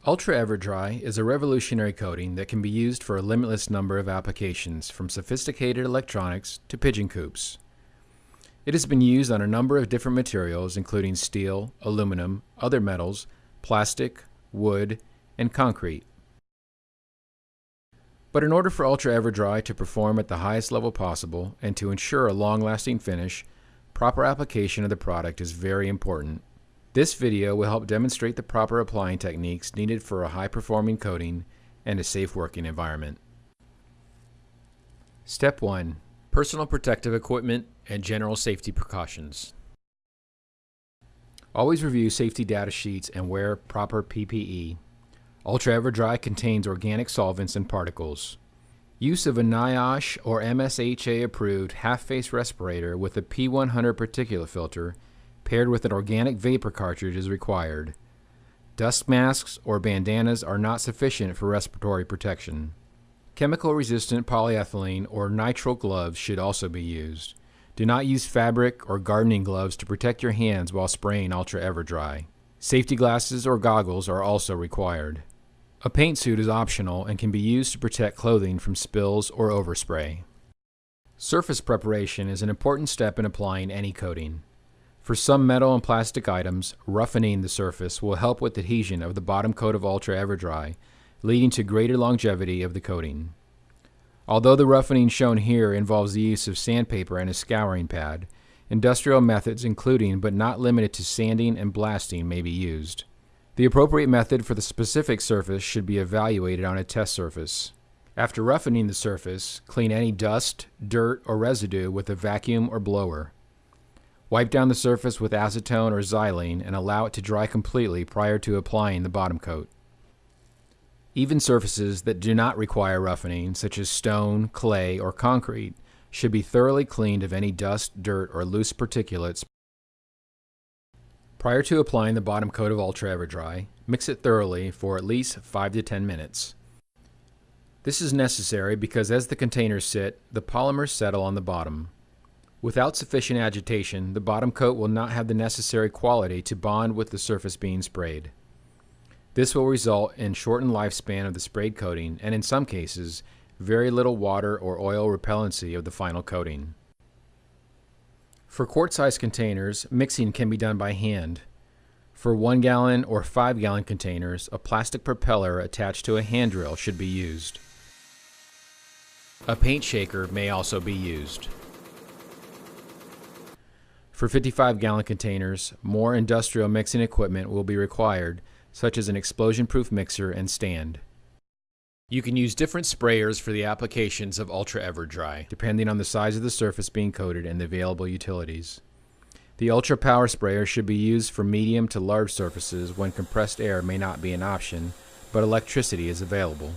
Ultra EverDry is a revolutionary coating that can be used for a limitless number of applications, from sophisticated electronics to pigeon coops. It has been used on a number of different materials, including steel, aluminum, other metals, plastic, wood, and concrete. But in order for Ultra EverDry to perform at the highest level possible and to ensure a long-lasting finish, proper application of the product is very important. This video will help demonstrate the proper applying techniques needed for a high-performing coating and a safe working environment. Step 1. Personal protective equipment and general safety precautions. Always review safety data sheets and wear proper PPE. Ultra EverDry contains organic solvents and particles. Use of a NIOSH or MSHA approved half-face respirator with a P100 particulate filter paired with an organic vapor cartridge is required. Dust masks or bandanas are not sufficient for respiratory protection. Chemical-resistant polyethylene or nitrile gloves should also be used. Do not use fabric or gardening gloves to protect your hands while spraying Ultra EverDry. Safety glasses or goggles are also required. A paint suit is optional and can be used to protect clothing from spills or overspray. Surface preparation is an important step in applying any coating. For some metal and plastic items, roughening the surface will help with adhesion of the bottom coat of Ultra EverDry, leading to greater longevity of the coating. Although the roughening shown here involves the use of sandpaper and a scouring pad, industrial methods including but not limited to sanding and blasting may be used. The appropriate method for the specific surface should be evaluated on a test surface. After roughening the surface, clean any dust, dirt, or residue with a vacuum or blower. Wipe down the surface with acetone or xylene and allow it to dry completely prior to applying the bottom coat. Even surfaces that do not require roughening, such as stone, clay, or concrete, should be thoroughly cleaned of any dust, dirt, or loose particulates. Prior to applying the bottom coat of Ultra EverDry, mix it thoroughly for at least 5 to 10 minutes. This is necessary because as the containers sit, the polymers settle on the bottom. Without sufficient agitation, the bottom coat will not have the necessary quality to bond with the surface being sprayed. This will result in shortened lifespan of the sprayed coating and in some cases, very little water or oil repellency of the final coating. For quart-sized containers, mixing can be done by hand. For 1 gallon or 5 gallon containers, a plastic propeller attached to a hand drill should be used. A paint shaker may also be used. For 55 gallon containers, more industrial mixing equipment will be required, such as an explosion-proof mixer and stand. You can use different sprayers for the applications of Ultra EverDry, depending on the size of the surface being coated and the available utilities. The Ultra Power Sprayer should be used for medium to large surfaces when compressed air may not be an option, but electricity is available.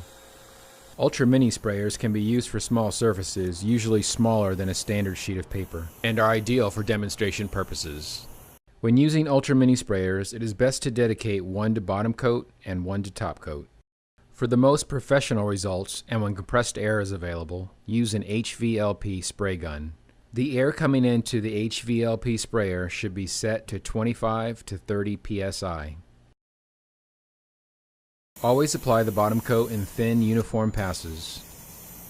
Ultra Mini sprayers can be used for small surfaces, usually smaller than a standard sheet of paper, and are ideal for demonstration purposes. When using Ultra Mini sprayers, it is best to dedicate one to bottom coat and one to top coat. For the most professional results, and when compressed air is available, use an HVLP spray gun. The air coming into the HVLP sprayer should be set to 25 to 30 psi. Always apply the bottom coat in thin, uniform passes.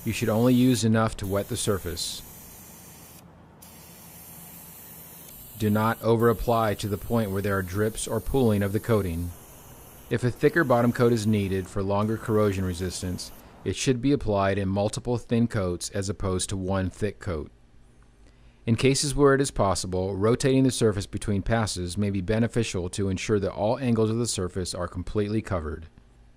You should only use enough to wet the surface. Do not over-apply to the point where there are drips or pooling of the coating. If a thicker bottom coat is needed for longer corrosion resistance, it should be applied in multiple thin coats as opposed to one thick coat. In cases where it is possible, rotating the surface between passes may be beneficial to ensure that all angles of the surface are completely covered.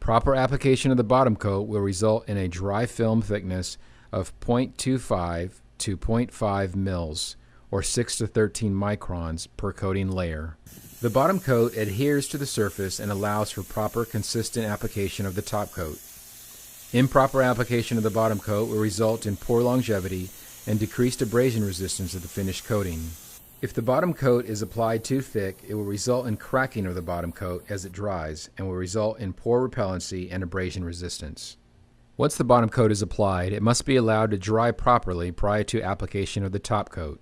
Proper application of the bottom coat will result in a dry film thickness of 0.25 to 0.5 mils, or 6 to 13 microns per coating layer. The bottom coat adheres to the surface and allows for proper, consistent application of the top coat. Improper application of the bottom coat will result in poor longevity and decreased abrasion resistance of the finished coating. If the bottom coat is applied too thick, it will result in cracking of the bottom coat as it dries and will result in poor repellency and abrasion resistance. Once the bottom coat is applied, it must be allowed to dry properly prior to application of the top coat.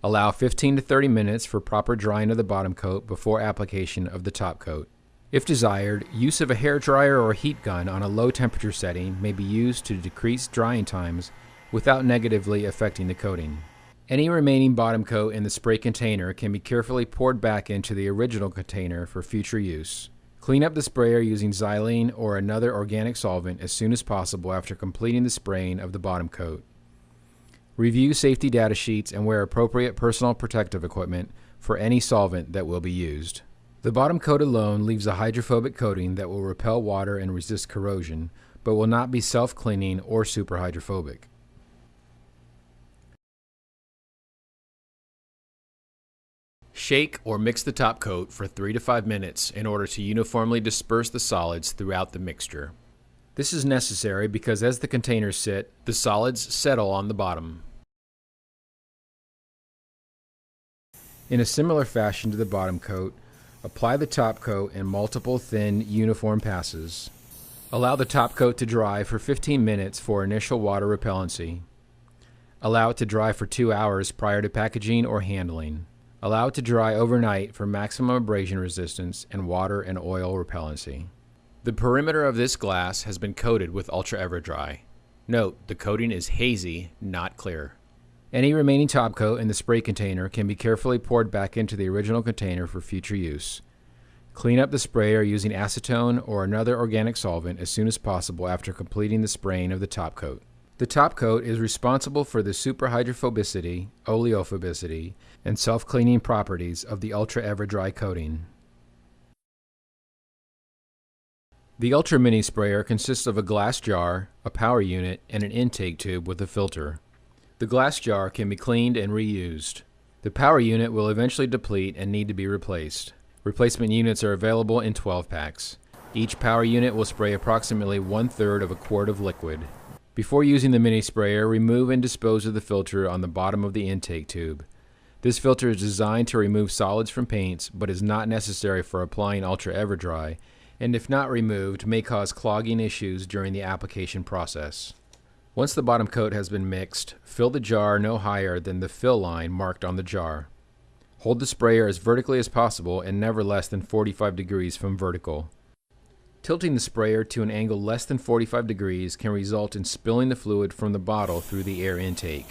Allow 15 to 30 minutes for proper drying of the bottom coat before application of the top coat. If desired, use of a hairdryer or heat gun on a low temperature setting may be used to decrease drying times without negatively affecting the coating. Any remaining bottom coat in the spray container can be carefully poured back into the original container for future use. Clean up the sprayer using xylene or another organic solvent as soon as possible after completing the spraying of the bottom coat. Review safety data sheets and wear appropriate personal protective equipment for any solvent that will be used. The bottom coat alone leaves a hydrophobic coating that will repel water and resist corrosion, but will not be self-cleaning or super hydrophobic. Shake or mix the top coat for 3 to 5 minutes in order to uniformly disperse the solids throughout the mixture. This is necessary because as the containers sit, the solids settle on the bottom. In a similar fashion to the bottom coat, apply the top coat in multiple thin, uniform passes. Allow the top coat to dry for 15 minutes for initial water repellency. Allow it to dry for 2 hours prior to packaging or handling. Allow it to dry overnight for maximum abrasion resistance and water and oil repellency. The perimeter of this glass has been coated with Ultra EverDry. Note, the coating is hazy, not clear. Any remaining top coat in the spray container can be carefully poured back into the original container for future use. Clean up the sprayer using acetone or another organic solvent as soon as possible after completing the spraying of the top coat. The top coat is responsible for the superhydrophobicity, oleophobicity, and self-cleaning properties of the Ultra EverDry coating. The Ultra Mini Sprayer consists of a glass jar, a power unit, and an intake tube with a filter. The glass jar can be cleaned and reused. The power unit will eventually deplete and need to be replaced. Replacement units are available in 12 packs. Each power unit will spray approximately 1/3 of a quart of liquid. Before using the mini sprayer, remove and dispose of the filter on the bottom of the intake tube. This filter is designed to remove solids from paints, but is not necessary for applying Ultra EverDry, and if not removed, may cause clogging issues during the application process. Once the bottom coat has been mixed, fill the jar no higher than the fill line marked on the jar. Hold the sprayer as vertically as possible and never less than 45 degrees from vertical. Tilting the sprayer to an angle less than 45 degrees can result in spilling the fluid from the bottle through the air intake.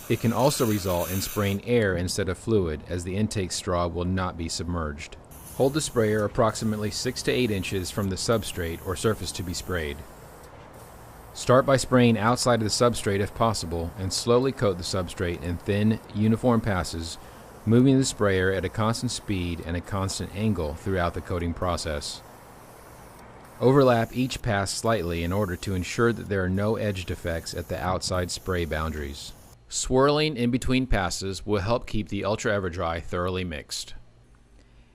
It can also result in spraying air instead of fluid, as the intake straw will not be submerged. Hold the sprayer approximately 6 to 8 inches from the substrate or surface to be sprayed. Start by spraying outside of the substrate if possible, and slowly coat the substrate in thin, uniform passes, moving the sprayer at a constant speed and a constant angle throughout the coating process. Overlap each pass slightly in order to ensure that there are no edge defects at the outside spray boundaries. Swirling in between passes will help keep the Ultra EverDry thoroughly mixed.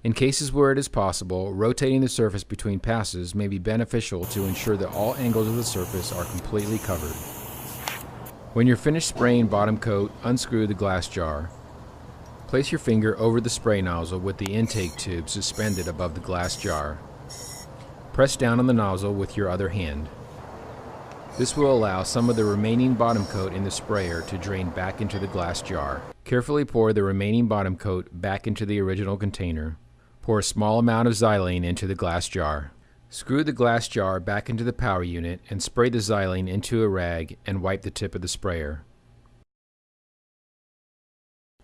In cases where it is possible, rotating the surface between passes may be beneficial to ensure that all angles of the surface are completely covered. When you're finished spraying bottom coat, unscrew the glass jar. Place your finger over the spray nozzle with the intake tube suspended above the glass jar. Press down on the nozzle with your other hand. This will allow some of the remaining bottom coat in the sprayer to drain back into the glass jar. Carefully pour the remaining bottom coat back into the original container. Pour a small amount of xylene into the glass jar. Screw the glass jar back into the power unit and spray the xylene into a rag and wipe the tip of the sprayer.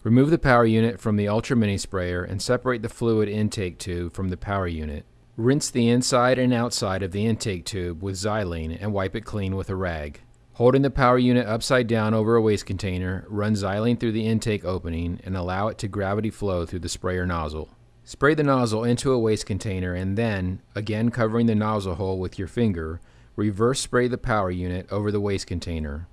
Remove the power unit from the Ultra Mini Sprayer and separate the fluid intake tube from the power unit. Rinse the inside and outside of the intake tube with xylene and wipe it clean with a rag. Holding the power unit upside down over a waste container, run xylene through the intake opening and allow it to gravity flow through the sprayer nozzle. Spray the nozzle into a waste container and then, again covering the nozzle hole with your finger, reverse spray the power unit over the waste container.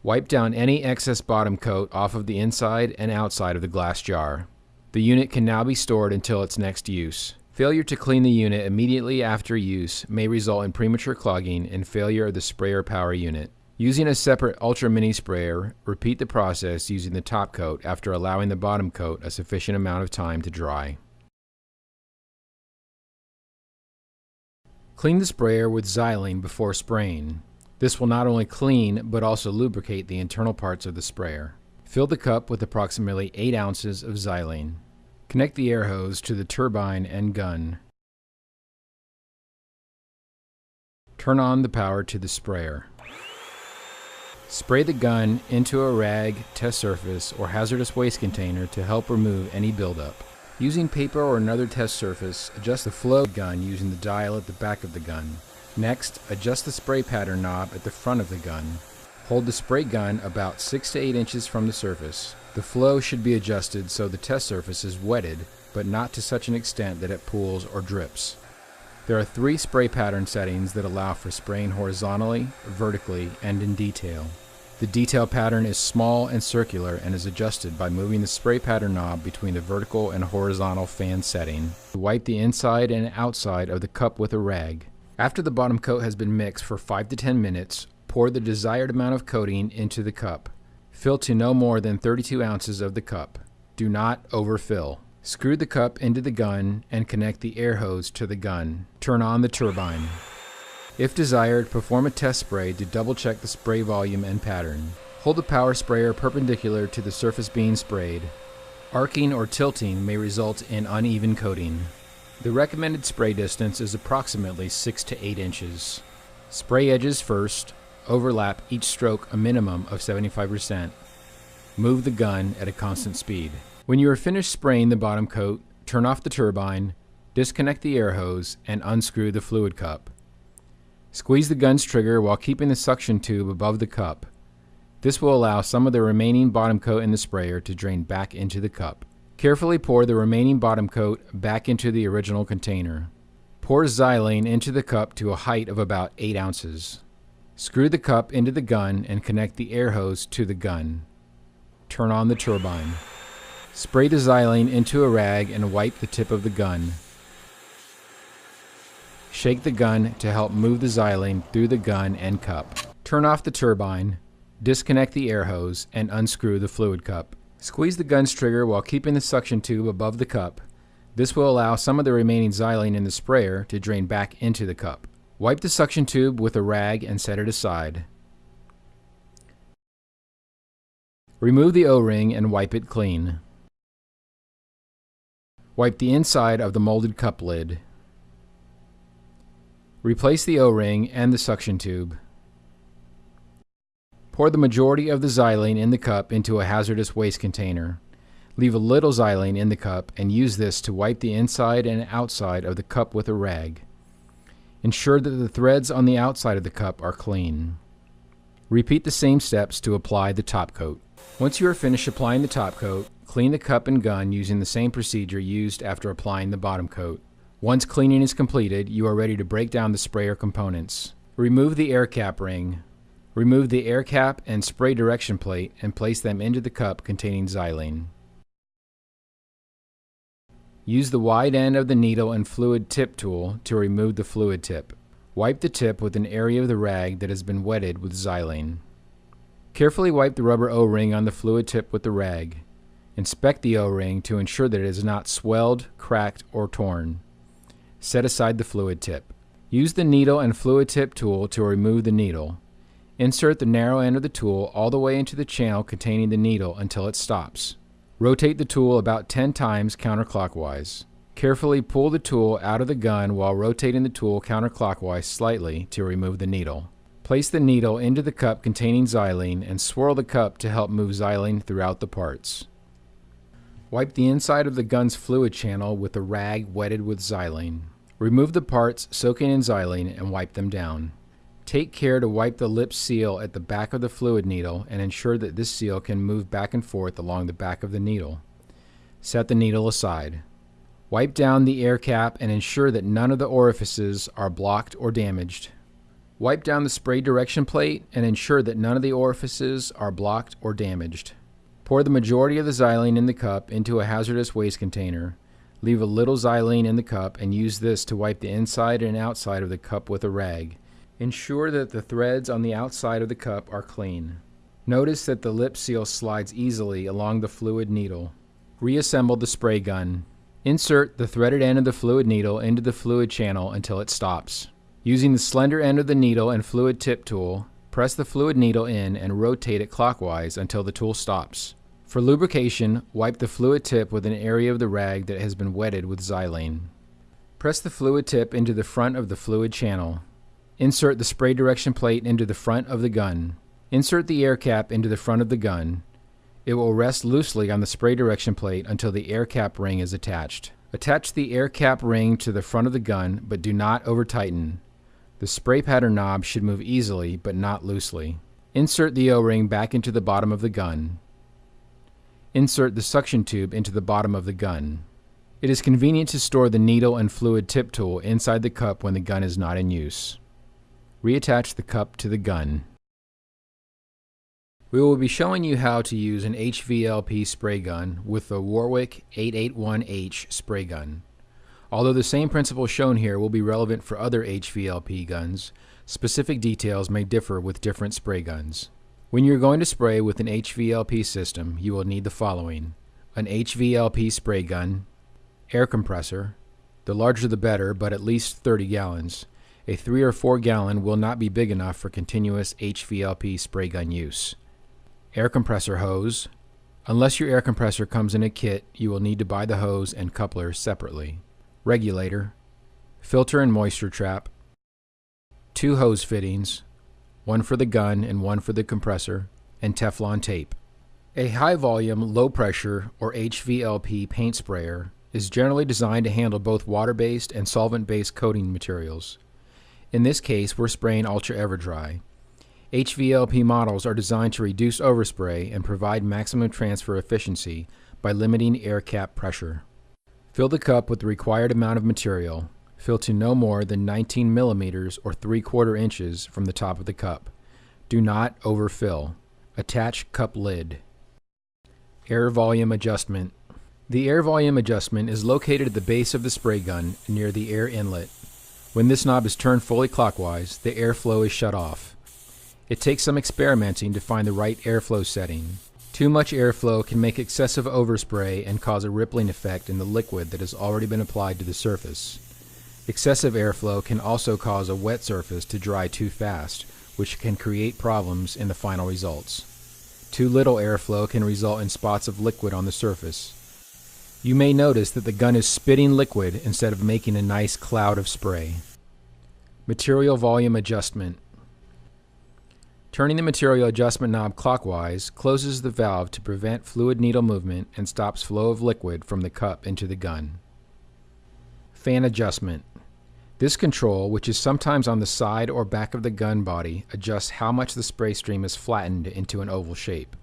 Wipe down any excess bottom coat off of the inside and outside of the glass jar. The unit can now be stored until its next use. Failure to clean the unit immediately after use may result in premature clogging and failure of the sprayer power unit. Using a separate Ultra Mini Sprayer, repeat the process using the top coat after allowing the bottom coat a sufficient amount of time to dry. Clean the sprayer with xylene before spraying. This will not only clean, but also lubricate the internal parts of the sprayer. Fill the cup with approximately 8 ounces of xylene. Connect the air hose to the turbine and gun. Turn on the power to the sprayer. Spray the gun into a rag, test surface, or hazardous waste container to help remove any buildup. Using paper or another test surface, adjust the flow of the gun using the dial at the back of the gun. Next, adjust the spray pattern knob at the front of the gun. Hold the spray gun about 6 to 8 inches from the surface. The flow should be adjusted so the test surface is wetted, but not to such an extent that it pools or drips. There are 3 spray pattern settings that allow for spraying horizontally, vertically, and in detail. The detail pattern is small and circular and is adjusted by moving the spray pattern knob between the vertical and horizontal fan setting. Wipe the inside and outside of the cup with a rag. After the bottom coat has been mixed for 5 to 10 minutes, pour the desired amount of coating into the cup. Fill to no more than 32 ounces of the cup. Do not overfill. Screw the cup into the gun and connect the air hose to the gun. Turn on the turbine. If desired, perform a test spray to double check the spray volume and pattern. Hold the power sprayer perpendicular to the surface being sprayed. Arcing or tilting may result in uneven coating. The recommended spray distance is approximately 6 to 8 inches. Spray edges first. Overlap each stroke a minimum of 75%. Move the gun at a constant speed. When you are finished spraying the bottom coat, turn off the turbine, disconnect the air hose, and unscrew the fluid cup. Squeeze the gun's trigger while keeping the suction tube above the cup. This will allow some of the remaining bottom coat in the sprayer to drain back into the cup. Carefully pour the remaining bottom coat back into the original container. Pour xylene into the cup to a height of about 8 ounces. Screw the cup into the gun and connect the air hose to the gun. Turn on the turbine. Spray the xylene into a rag and wipe the tip of the gun. Shake the gun to help move the xylene through the gun and cup. Turn off the turbine, disconnect the air hose, and unscrew the fluid cup. Squeeze the gun's trigger while keeping the suction tube above the cup. This will allow some of the remaining xylene in the sprayer to drain back into the cup. Wipe the suction tube with a rag and set it aside. Remove the O-ring and wipe it clean. Wipe the inside of the molded cup lid. Replace the O-ring and the suction tube. Pour the majority of the xylene in the cup into a hazardous waste container. Leave a little xylene in the cup and use this to wipe the inside and outside of the cup with a rag. Ensure that the threads on the outside of the cup are clean. Repeat the same steps to apply the top coat. Once you are finished applying the top coat, clean the cup and gun using the same procedure used after applying the bottom coat. Once cleaning is completed, you are ready to break down the sprayer components. Remove the air cap ring. Remove the air cap and spray direction plate and place them into the cup containing xylene. Use the wide end of the needle and fluid tip tool to remove the fluid tip. Wipe the tip with an area of the rag that has been wetted with xylene. Carefully wipe the rubber O-ring on the fluid tip with the rag. Inspect the O-ring to ensure that it is not swelled, cracked, or torn. Set aside the fluid tip. Use the needle and fluid tip tool to remove the needle. Insert the narrow end of the tool all the way into the channel containing the needle until it stops. Rotate the tool about 10 times counterclockwise. Carefully pull the tool out of the gun while rotating the tool counterclockwise slightly to remove the needle. Place the needle into the cup containing xylene and swirl the cup to help move xylene throughout the parts. Wipe the inside of the gun's fluid channel with a rag wetted with xylene. Remove the parts soaking in xylene and wipe them down. Take care to wipe the lip seal at the back of the fluid needle and ensure that this seal can move back and forth along the back of the needle. Set the needle aside. Wipe down the air cap and ensure that none of the orifices are blocked or damaged. Wipe down the spray direction plate and ensure that none of the orifices are blocked or damaged. Pour the majority of the xylene in the cup into a hazardous waste container. Leave a little xylene in the cup and use this to wipe the inside and outside of the cup with a rag. Ensure that the threads on the outside of the cup are clean. Notice that the lip seal slides easily along the fluid needle. Reassemble the spray gun. Insert the threaded end of the fluid needle into the fluid channel until it stops. Using the slender end of the needle and fluid tip tool, press the fluid needle in and rotate it clockwise until the tool stops. For lubrication, wipe the fluid tip with an area of the rag that has been wetted with xylene. Press the fluid tip into the front of the fluid channel. Insert the spray direction plate into the front of the gun. Insert the air cap into the front of the gun. It will rest loosely on the spray direction plate until the air cap ring is attached. Attach the air cap ring to the front of the gun, but do not over-tighten. The spray pattern knob should move easily, but not loosely. Insert the O-ring back into the bottom of the gun. Insert the suction tube into the bottom of the gun. It is convenient to store the needle and fluid tip tool inside the cup when the gun is not in use. Reattach the cup to the gun. We will be showing you how to use an HVLP spray gun with the Warwick 881H spray gun. Although the same principle shown here will be relevant for other HVLP guns, specific details may differ with different spray guns. When you're going to spray with an HVLP system, you will need the following: an HVLP spray gun, air compressor, the larger the better, but at least 30 gallons. A 3 or 4 gallon will not be big enough for continuous HVLP spray gun use. Air compressor hose. Unless your air compressor comes in a kit, you will need to buy the hose and coupler separately. Regulator, filter and moisture trap, 2 hose fittings, one for the gun and one for the compressor, and Teflon tape. A high volume, low pressure, or HVLP paint sprayer is generally designed to handle both water-based and solvent-based coating materials. In this case, we're spraying Ultra EverDry. HVLP models are designed to reduce overspray and provide maximum transfer efficiency by limiting air cap pressure. Fill the cup with the required amount of material. Fill to no more than 19 millimeters or 3/4 inches from the top of the cup. Do not overfill. Attach cup lid. Air volume adjustment. The air volume adjustment is located at the base of the spray gun near the air inlet. When this knob is turned fully clockwise, the airflow is shut off. It takes some experimenting to find the right airflow setting. Too much airflow can make excessive overspray and cause a rippling effect in the liquid that has already been applied to the surface. Excessive airflow can also cause a wet surface to dry too fast, which can create problems in the final results. Too little airflow can result in spots of liquid on the surface. You may notice that the gun is spitting liquid instead of making a nice cloud of spray. Material volume adjustment. Turning the material adjustment knob clockwise closes the valve to prevent fluid needle movement and stops flow of liquid from the cup into the gun. Fan adjustment. This control, which is sometimes on the side or back of the gun body, adjusts how much the spray stream is flattened into an oval shape.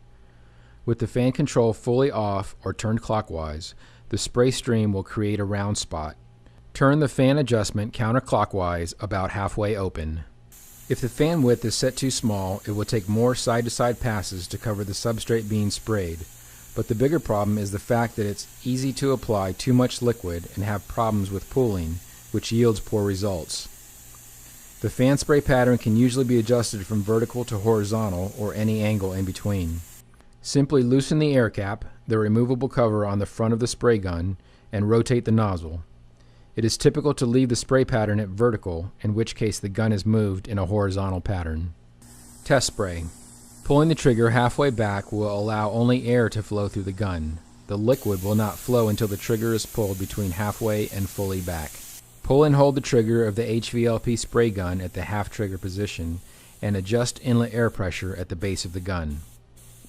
With the fan control fully off or turned clockwise, the spray stream will create a round spot. Turn the fan adjustment counterclockwise about halfway open. If the fan width is set too small, it will take more side-to-side passes to cover the substrate being sprayed, but the bigger problem is the fact that it's easy to apply too much liquid and have problems with pooling, which yields poor results. The fan spray pattern can usually be adjusted from vertical to horizontal or any angle in between. Simply loosen the air cap, the removable cover on the front of the spray gun, and rotate the nozzle. It is typical to leave the spray pattern at vertical, in which case the gun is moved in a horizontal pattern. Test spray. Pulling the trigger halfway back will allow only air to flow through the gun. The liquid will not flow until the trigger is pulled between halfway and fully back. Pull and hold the trigger of the HVLP spray gun at the half trigger position and adjust inlet air pressure at the base of the gun.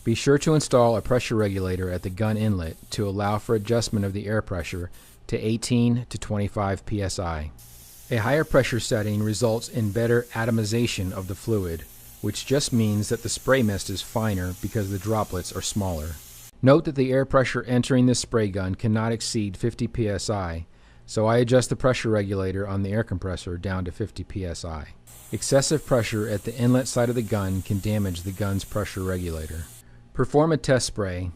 Be sure to install a pressure regulator at the gun inlet to allow for adjustment of the air pressure to 18 to 25 psi. A higher pressure setting results in better atomization of the fluid, which just means that the spray mist is finer because the droplets are smaller. Note that the air pressure entering this spray gun cannot exceed 50 psi, so I adjust the pressure regulator on the air compressor down to 50 psi. Excessive pressure at the inlet side of the gun can damage the gun's pressure regulator. Perform a test spray.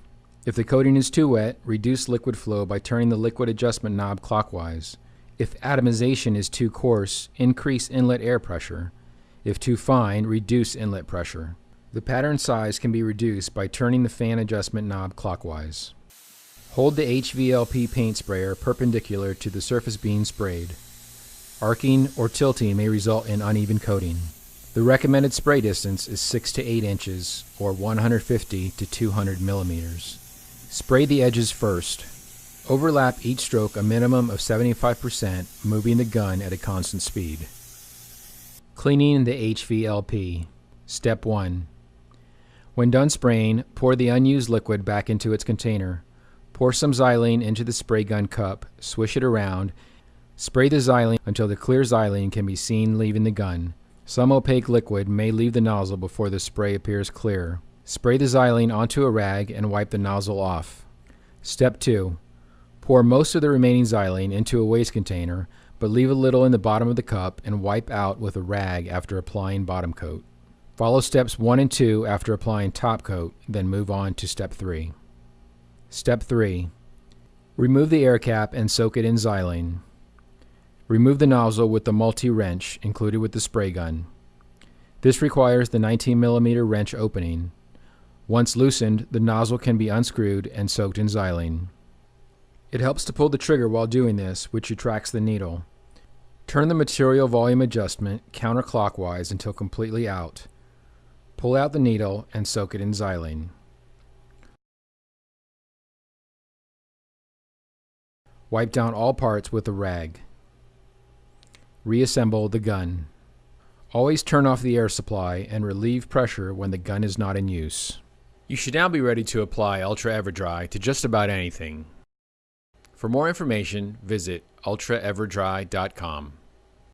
If the coating is too wet, reduce liquid flow by turning the liquid adjustment knob clockwise. If atomization is too coarse, increase inlet air pressure. If too fine, reduce inlet pressure. The pattern size can be reduced by turning the fan adjustment knob clockwise. Hold the HVLP paint sprayer perpendicular to the surface being sprayed. Arcing or tilting may result in uneven coating. The recommended spray distance is 6 to 8 inches, or 150 to 200 millimeters. Spray the edges first. Overlap each stroke a minimum of 75%, moving the gun at a constant speed. Cleaning the HVLP. Step 1. When done spraying, pour the unused liquid back into its container. Pour some xylene into the spray gun cup, swish it around, spray the xylene until the clear xylene can be seen leaving the gun. Some opaque liquid may leave the nozzle before the spray appears clear. Spray the xylene onto a rag and wipe the nozzle off. Step 2. Pour most of the remaining xylene into a waste container, but leave a little in the bottom of the cup and wipe out with a rag after applying bottom coat. Follow steps 1 and 2 after applying top coat, then move on to step 3. Step 3. Remove the air cap and soak it in xylene. Remove the nozzle with the multi-wrench included with the spray gun. This requires the 19mm wrench opening. Once loosened, the nozzle can be unscrewed and soaked in xylene. It helps to pull the trigger while doing this, which retracts the needle. Turn the material volume adjustment counterclockwise until completely out. Pull out the needle and soak it in xylene. Wipe down all parts with a rag. Reassemble the gun. Always turn off the air supply and relieve pressure when the gun is not in use. You should now be ready to apply Ultra EverDry to just about anything. For more information, visit ultraeverdry.com.